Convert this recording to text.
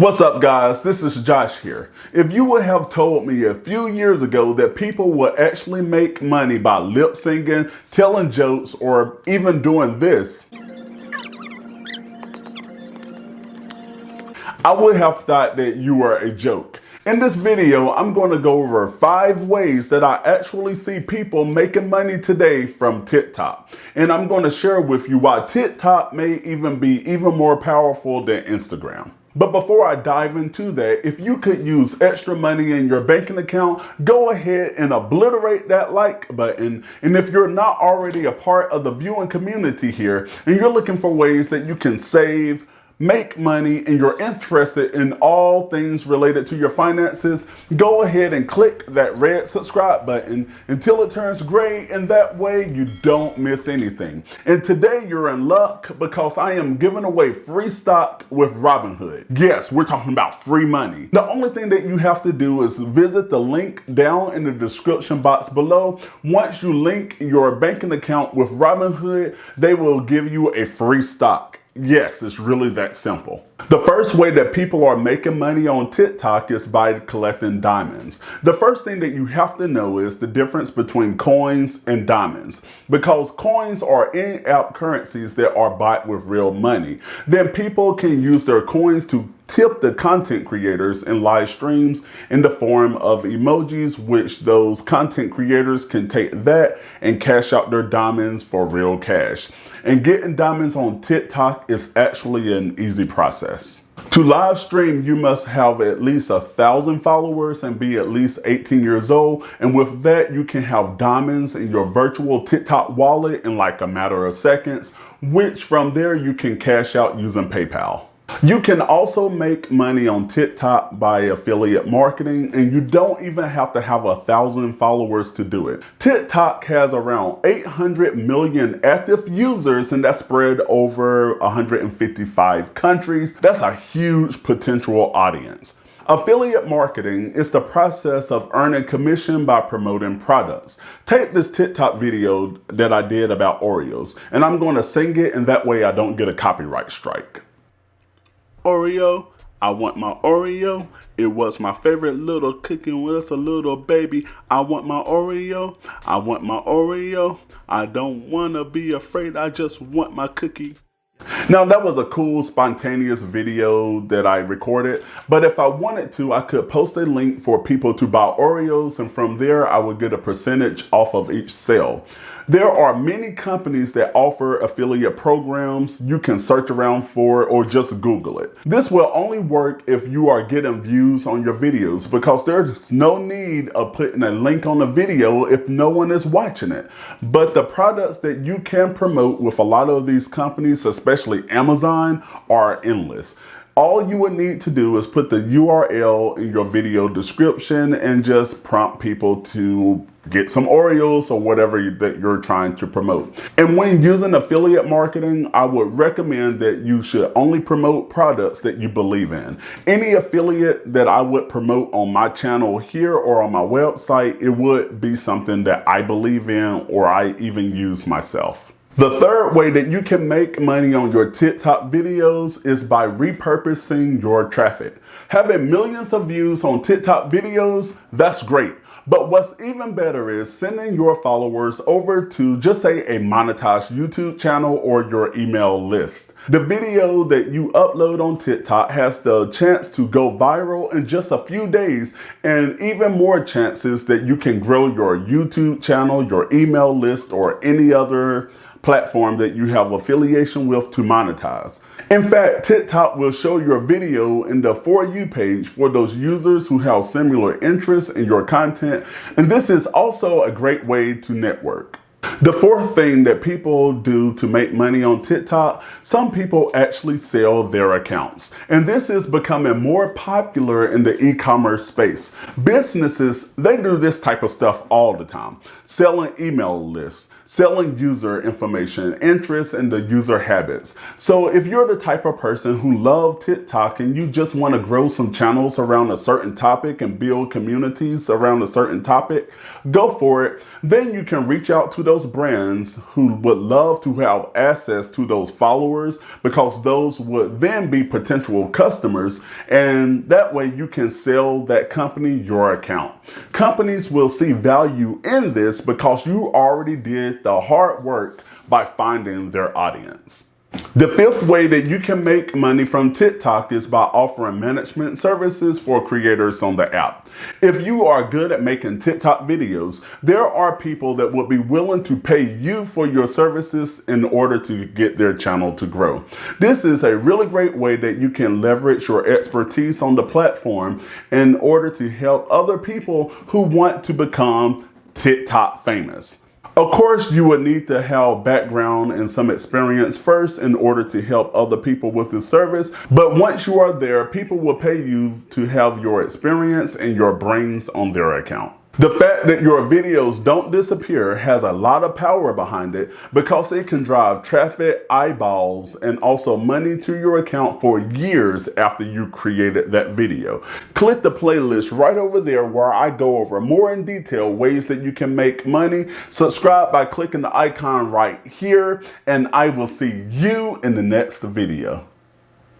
What's up, guys? This is Josh here. If you would have told me a few years ago that people would actually make money by lip syncing, telling jokes, or even doing this, I would have thought that you were a joke. In this video, I'm going to go over 5 ways that I actually see people making money today from TikTok. And I'm going to share with you why TikTok may even be even more powerful than Instagram. But before I dive into that, if you could use extra money in your banking account, go ahead and obliterate that like button. And if you're not already a part of the viewing community here and you're looking for ways that you can save, make money, and you're interested in all things related to your finances, go ahead and click that red subscribe button until it turns gray, and that way you don't miss anything. And today you're in luck because I am giving away free stock with Robinhood. Yes, we're talking about free money. The only thing that you have to do is visit the link down in the description box below. Once you link your banking account with Robinhood, they will give you a free stock. Yes, it's really that simple. The first way that people are making money on TikTok is by collecting diamonds. The first thing that you have to know is the difference between coins and diamonds, because coins are in-app currencies that are bought with real money. Then people can use their coins to tip the content creators in live streams in the form of emojis, which those content creators can take that and cash out their diamonds for real cash. And getting diamonds on TikTok is actually an easy process. To live stream, you must have at least 1,000 followers and be at least 18 years old. And with that, you can have diamonds in your virtual TikTok wallet in like a matter of seconds, which from there you can cash out using PayPal. You can also make money on TikTok by affiliate marketing, and you don't even have to have 1,000 followers to do it. TikTok has around 800 million active users, and that's spread over 155 countries. That's a huge potential audience. Affiliate marketing is the process of earning commission by promoting products. Take this TikTok video that I did about Oreos, and I'm going to sing it, and that way I don't get a copyright strike. Oreo, I want my Oreo. It was my favorite little cookie when I was a little baby. I want my Oreo. I want my Oreo. I don't want to be afraid. I just want my cookie. Now, that was a cool, spontaneous video that I recorded, but if I wanted to, I could post a link for people to buy Oreos, and from there, I would get a percentage off of each sale. There are many companies that offer affiliate programs. You can search around for it or just Google it. This will only work if you are getting views on your videos, because there's no need of putting a link on a video if no one is watching it. But the products that you can promote with a lot of these companies, especially Amazon, are endless. All you would need to do is put the URL in your video description and just prompt people to get some Oreos or whatever that you're trying to promote. And when using affiliate marketing, I would recommend that you should only promote products that you believe in. Any affiliate that I would promote on my channel here or on my website, it would be something that I believe in or I even use myself. The third way that you can make money on your TikTok videos is by repurposing your traffic. Having millions of views on TikTok videos, that's great. But what's even better is sending your followers over to, just say, a monetized YouTube channel or your email list. The video that you upload on TikTok has the chance to go viral in just a few days, and even more chances that you can grow your YouTube channel, your email list, or any other platform that you have affiliation with to monetize. In fact, TikTok will show your video in the For You page for those users who have similar interests in your content, and this is also a great way to network. The fourth thing that people do to make money on TikTok, some people actually sell their accounts. And this is becoming more popular in the e-commerce space. Businesses, they do this type of stuff all the time. Selling email lists, selling user information, interest, and the user habits. So if you're the type of person who loves TikTok and you just want to grow some channels around a certain topic and build communities around a certain topic, go for it. Then you can reach out to those brands who would love to have access to those followers, because those would then be potential customers, and that way you can sell that company your account. Companies will see value in this because you already did the hard work by finding their audience. The fifth way that you can make money from TikTok is by offering management services for creators on the app. If you are good at making TikTok videos, there are people that would be willing to pay you for your services in order to get their channel to grow. This is a really great way that you can leverage your expertise on the platform in order to help other people who want to become TikTok famous. Of course, you would need to have background and some experience first in order to help other people with the service. But once you are there, people will pay you to have your experience and your brains on their account. The fact that your videos don't disappear has a lot of power behind it, because it can drive traffic, eyeballs, and also money to your account for years after you created that video. Click the playlist right over there where I go over more in detail ways that you can make money. Subscribe by clicking the icon right here, and I will see you in the next video.